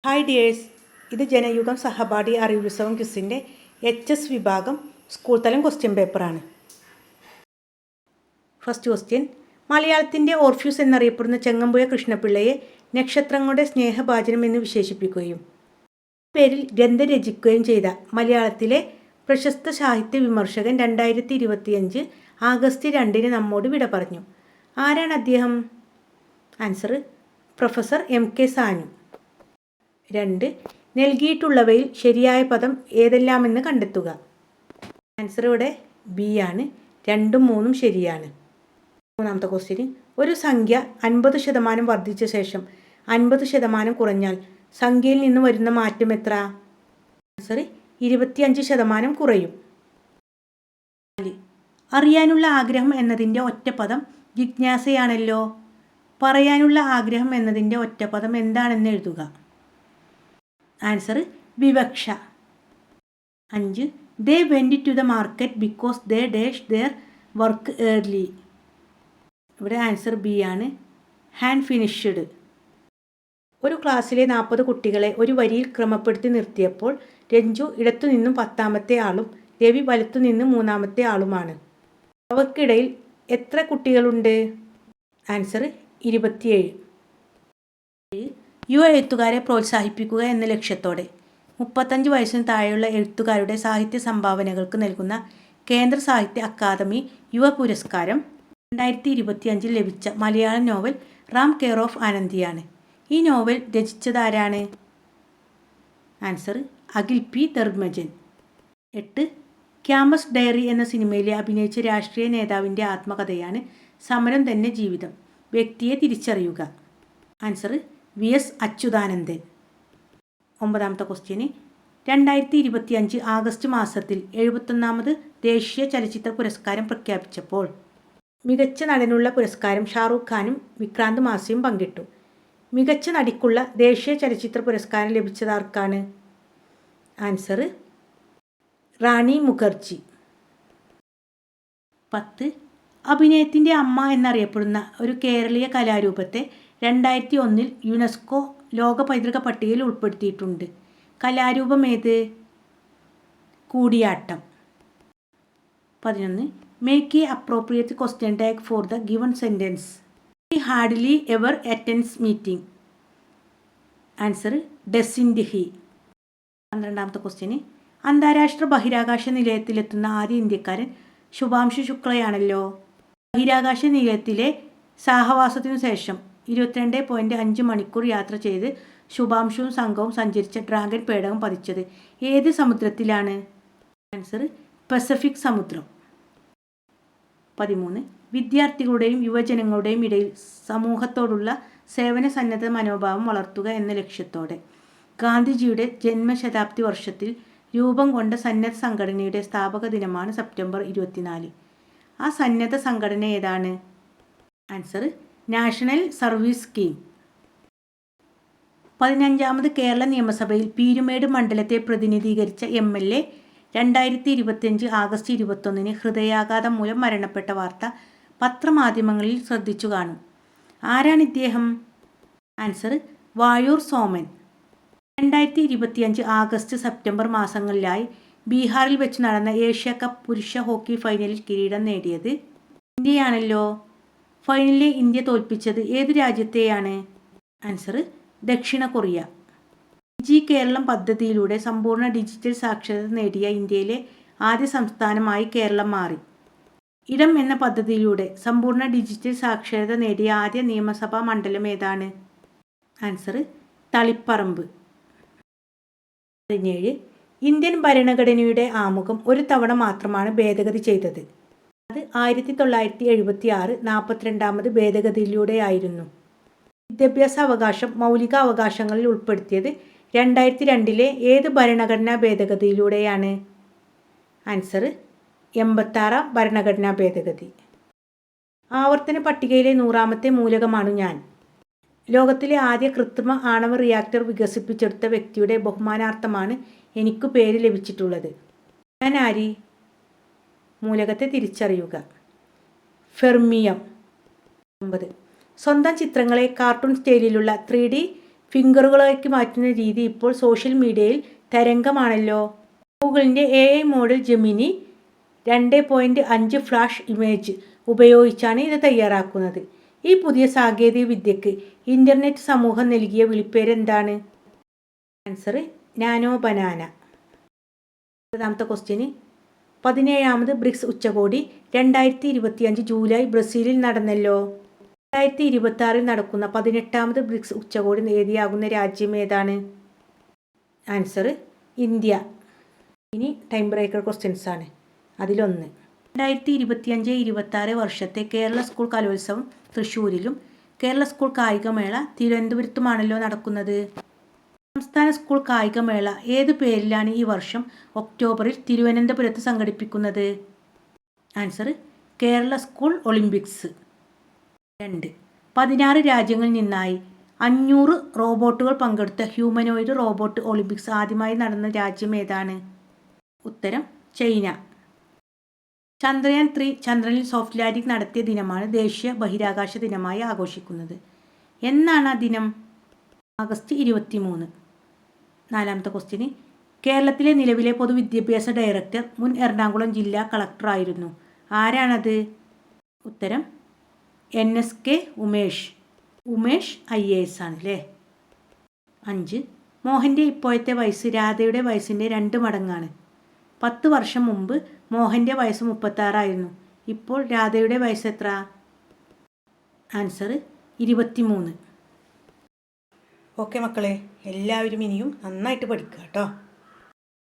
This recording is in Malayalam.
ഹായ് ഡിയേഴ്സ്, ഇത് ജനയുഗം സഹപാഠി അറിവുത്സവം ക്വിസിൻ്റെ HS വിഭാഗം സ്കൂൾ തലം ക്വസ്റ്റ്യൻ പേപ്പറാണ്. ഫസ്റ്റ് ക്വസ്റ്റ്യൻ: മലയാളത്തിൻ്റെ ഓർഫ്യൂസ് എന്നറിയപ്പെടുന്ന ചെങ്ങമ്പുഴ കൃഷ്ണപിള്ളയെ നക്ഷത്രങ്ങളുടെ സ്നേഹഭാജനം എന്ന് വിശേഷിപ്പിക്കുകയും പേരിൽ ഗ്രന്ഥം രചിക്കുകയും ചെയ്ത മലയാളത്തിലെ പ്രശസ്ത സാഹിത്യ വിമർശകൻ 2025 ആഗസ്റ്റ് 2 നമ്മോട് വിട പറഞ്ഞു. ആരാണ് അദ്ദേഹം? Answer: professor MK Sanu. 2. നൽകിയിട്ടുള്ളവയിൽ ശരിയായ പദം ഏതെല്ലാമെന്ന് കണ്ടെത്തുക. ആൻസർ ഇവിടെ ബി ആണ്. 2ഉം 3ഉം ശരിയാണ്. മൂന്നാമത്തെ ക്വസ്റ്റ്യൻ: ഒരു സംഖ്യ 50% വർദ്ധിച്ച ശേഷം 50% കുറഞ്ഞാൽ സംഖ്യയിൽ നിന്ന് വരുന്ന മാറ്റം എത്ര? ആൻസർ: 25% കുറയും. 4. അറിയാനുള്ള ആഗ്രഹം എന്നതിൻ്റെ ഒറ്റപ്പദം ജിജ്ഞാസയാണല്ലോ. പറയാനുള്ള ആഗ്രഹം എന്നതിൻ്റെ ഒറ്റപ്പദം എന്താണെന്ന് എഴുതുക. ആൻസർ: വിവക്ഷ. 5. They went to the market because they dash their work early. ഇവിടെ ആൻസർ ബി ആണ്. Hand finished. ഒരു ക്ലാസ്സിലെ 40 കുട്ടികളെ ഒരു വരിയിൽ ക്രമപ്പെടുത്തി നിർത്തിയപ്പോൾ രഞ്ജു ഇടത്തുനിന്നും 10ാമത്തെ ആളും രവി വലത്തുനിന്ന് 3ാമത്തെ ആളുമാണ്. അവർക്കിടയിൽ എത്ര കുട്ടികളുണ്ട്? ആൻസർ: 27. യുവ എഴുത്തുകാരെ പ്രോത്സാഹിപ്പിക്കുക എന്ന ലക്ഷ്യത്തോടെ 35 വയസ്സിന് താഴെയുള്ള എഴുത്തുകാരുടെ സാഹിത്യ സംഭാവനകൾക്ക് നൽകുന്ന കേന്ദ്ര സാഹിത്യ അക്കാദമി യുവ പുരസ്കാരം 2025 ലഭിച്ച മലയാളം നോവൽ റാം കെയർ ഓഫ് ആനന്ദിയാണ്. ഈ നോവൽ രചിച്ചതാരാണ്? Answer: Akhil P Dharmajan. 8. Campus diary എന്ന സിനിമയിലെ അഭിനയിച്ച രാഷ്ട്രീയ നേതാവിൻ്റെ ആത്മകഥയാണ് സമരം തന്നെ ജീവിതം. വ്യക്തിയെ തിരിച്ചറിയുക. Answer: VS Achuthanandan. 9ാമത്തെ ക്വസ്റ്റ്യന്: 2025 ആഗസ്റ്റ് മാസത്തിൽ 71ാമത് ദേശീയ ചലച്ചിത്ര പുരസ്കാരം പ്രഖ്യാപിച്ചപ്പോൾ മികച്ച നടനുള്ള പുരസ്കാരം ഷാറൂഖ് ഖാനും വിക്രാന്ത് മാസിയും പങ്കിട്ടു. മികച്ച നടിക്കുള്ള ദേശീയ ചലച്ചിത്ര പുരസ്കാരം ലഭിച്ചതാർക്കാണ്? ആൻസർ: റാണി മുഖർജി. 10. അഭിനയത്തിൻ്റെ അമ്മ എന്നറിയപ്പെടുന്ന ഒരു കേരളീയ കലാരൂപത്തെ 2001 യുനെസ്കോ ലോക പൈതൃക പട്ടികയിൽ ഉൾപ്പെടുത്തിയിട്ടുണ്ട്. കലാരൂപം ഏത്? Koodiyattam. 11. Make a appropriate question tag for the given sentence. He hardly ever attends meeting. Answer: doesn't he. 12ാമത്തെ ക്വസ്റ്റ്യന്: അന്താരാഷ്ട്ര ബഹിരാകാശ നിലയത്തിലെത്തുന്ന ആദ്യ ഇന്ത്യക്കാരൻ ശുഭാംശു ശുക്ലയാണല്ലോ. ബഹിരാകാശ നിലയത്തിലെ സാഹവാസത്തിനു ശേഷം 22.5 മണിക്കൂർ യാത്ര ചെയ്ത് ശുഭാംശുവും സംഘവും സഞ്ചരിച്ച ഡ്രാഗൺ പേടകം പതിച്ചത് ഏത് സമുദ്രത്തിലാണ്? ആൻസർ: പസഫിക് സമുദ്രം. 13. വിദ്യാർത്ഥികളുടെയും യുവജനങ്ങളുടെയും ഇടയിൽ സമൂഹത്തോടുള്ള സേവന സന്നദ്ധ മനോഭാവം വളർത്തുക എന്ന ലക്ഷ്യത്തോടെ ഗാന്ധിജിയുടെ ജന്മശതാബ്ദി വർഷത്തിൽ രൂപം കൊണ്ട സന്നദ്ധ സംഘടനയുടെ സ്ഥാപക ദിനമാണ് സെപ്റ്റംബർ 24. ആ സന്നദ്ധ സംഘടന ഏതാണ്? Answer: national service scheme. 15ാമത് കേരള നിയമസഭയിൽ പീരുമേട് മണ്ഡലത്തെ പ്രതിനിധീകരിച്ച MLA 2025 ആഗസ്റ്റ് 21 ഹൃദയാഘാതം മൂലം മരണപ്പെട്ട വാർത്ത പത്രമാധ്യമങ്ങളിൽ ശ്രദ്ധിച്ചു കാണും. ആരാണ് ഇദ്ദേഹം? Answer: Vazhoor Soman. 2025 August September മാസങ്ങളിലായി ബീഹാറിൽ വെച്ച് നടന്ന ഏഷ്യ കപ്പ് പുരുഷ ഹോക്കി ഫൈനലിൽ കിരീടം നേടിയത് ഇന്ത്യയാണല്ലോ. ഫൈനലിലെ ഇന്ത്യ തോൽപ്പിച്ചത് ഏതു രാജ്യത്തെയാണ്? ആൻസർ: ദക്ഷിണ കൊറിയ. കേരളം പദ്ധതിയിലൂടെ സമ്പൂർണ്ണ ഡിജിറ്റൽ സാക്ഷരത നേടിയ ഇന്ത്യയിലെ ആദ്യ സംസ്ഥാനമായി കേരളം മാറി. ഇടം എന്ന പദ്ധതിയിലൂടെ സമ്പൂർണ്ണ ഡിജിറ്റൽ സാക്ഷരത നേടിയ ആദ്യ നിയമസഭാ മണ്ഡലം ഏതാണ്? ആൻസർ: തളിപ്പറമ്പ്. 17. ഇന്ത്യൻ ഭരണഘടനയുടെ ആമുഖം ഒരു തവണ മാത്രമാണ് ഭേദഗതി ചെയ്തത്. അത് 1976 42ാമത് ഭേദഗതിയിലൂടെയായിരുന്നു. വിദ്യാഭ്യാസ അവകാശം മൗലിക അവകാശങ്ങളിൽ ഉൾപ്പെടുത്തിയത് 2002 ഏത് ഭരണഘടനാ ഭേദഗതിയിലൂടെയാണ്? ആൻസർ: 86ാം ഭരണഘടനാ ഭേദഗതി. ആവർത്തന പട്ടികയിലെ 100ാമത്തെ മൂലകമാണു ഞാൻ. ലോകത്തിലെ ആദ്യ കൃത്രിമ ആണവ റിയാക്ടർ വികസിപ്പിച്ചെടുത്ത വ്യക്തിയുടെ ബഹുമാനാർത്ഥമാണ് എനിക്കു പേര് ലഭിച്ചിട്ടുള്ളത്. ഞാൻ ആര്? മൂലകത്തെ തിരിച്ചറിയുക. ഫെർമിയം. 9. സ്വന്തം ചിത്രങ്ങളെ കാർട്ടൂൺ സ്റ്റൈലിലുള്ള 3D ഫിംഗറുകളാക്കി മാറ്റുന്ന രീതി ഇപ്പോൾ സോഷ്യൽ മീഡിയയിൽ തരംഗമാണല്ലോ. ഗൂഗിളിൻ്റെ AI model Gemini 2.5 flash image ഉപയോഗിച്ചാണ് ഇത് തയ്യാറാക്കുന്നത്. ഈ പുതിയ സാങ്കേതിക വിദ്യക്ക് ഇൻ്റർനെറ്റ് സമൂഹം നൽകിയ വിളിപ്പേരെന്താണ്? Answer nano banana. രണ്ടാമത്തെ ക്വസ്റ്റ്യന് 17ാമത് ബ്രിക്സ് ഉച്ചകോടി 2025 ജൂലൈ ബ്രസീലിൽ നടന്നല്ലോ. 2026 നടക്കുന്ന 18ാമത് ബ്രിക്സ് ഉച്ചകോടി വേദിയാകുന്ന രാജ്യം ഏതാണ്? Answer India. ഇനി ടൈം ബ്രേക്കർ ക്വസ്റ്റ്യൻസ് ആണ്. അതിലൊന്ന്, 2025-26 വർഷത്തെ കേരള സ്കൂൾ കലോത്സവം തൃശ്ശൂരിലും കേരള സ്കൂൾ കായികമേള തിരുവനന്തപുരത്തുമാണല്ലോ നടക്കുന്നത്. സംസ്ഥാന സ്കൂൾ കായികമേള ഏതു പേരിലാണ് ഈ വർഷം ഒക്ടോബറിൽ തിരുവനന്തപുരത്ത് സംഘടിപ്പിക്കുന്നത്? Answer Kerala school Olympics. 2, 16 രാജ്യങ്ങളിൽ നിന്നായി 500 റോബോട്ടുകൾ പങ്കെടുത്ത ഹ്യൂമനോയിഡ് റോബോട്ട് ഒളിമ്പിക്സ് ആദ്യമായി നടന്ന രാജ്യം ഏതാണ്? ഉത്തരം ചൈന. ചന്ദ്രയാൻ 3 ചന്ദ്രനിൽ സോഫ്റ്റ് ലാൻഡിംഗ് നടത്തിയ ദിനമാണ് ദേശീയ ബഹിരാകാശ ദിനമായി ആഘോഷിക്കുന്നത്. എന്നാണ് ആ ദിനം? ആഗസ്റ്റ് 23. 4ാമത്തെ ക്വസ്റ്റ്യന്, കേരളത്തിലെ നിലവിലെ പൊതുവിദ്യാഭ്യാസ ഡയറക്ടർ മുൻ എറണാകുളം ജില്ലാ കളക്ടറായിരുന്നു. ആരാണത്? ഉത്തരം NSK ഉമേഷ്. ഉമേഷ് IAS ആണല്ലേ. 5, മോഹൻ്റെ ഇപ്പോഴത്തെ വയസ്സ് രാധയുടെ വയസ്സിൻ്റെ 2 മടങ്ങാണ്. 10 വർഷം മുമ്പ് മോഹൻ്റെ വയസ്സ് 36 ആയിരുന്നു. ഇപ്പോൾ രാധയുടെ വയസ്സ് എത്ര? ആൻസർ 23. ഓക്കെ മക്കളെ, എല്ലാവരും ഇനിയും നന്നായിട്ട് പഠിക്കുക കേട്ടോ.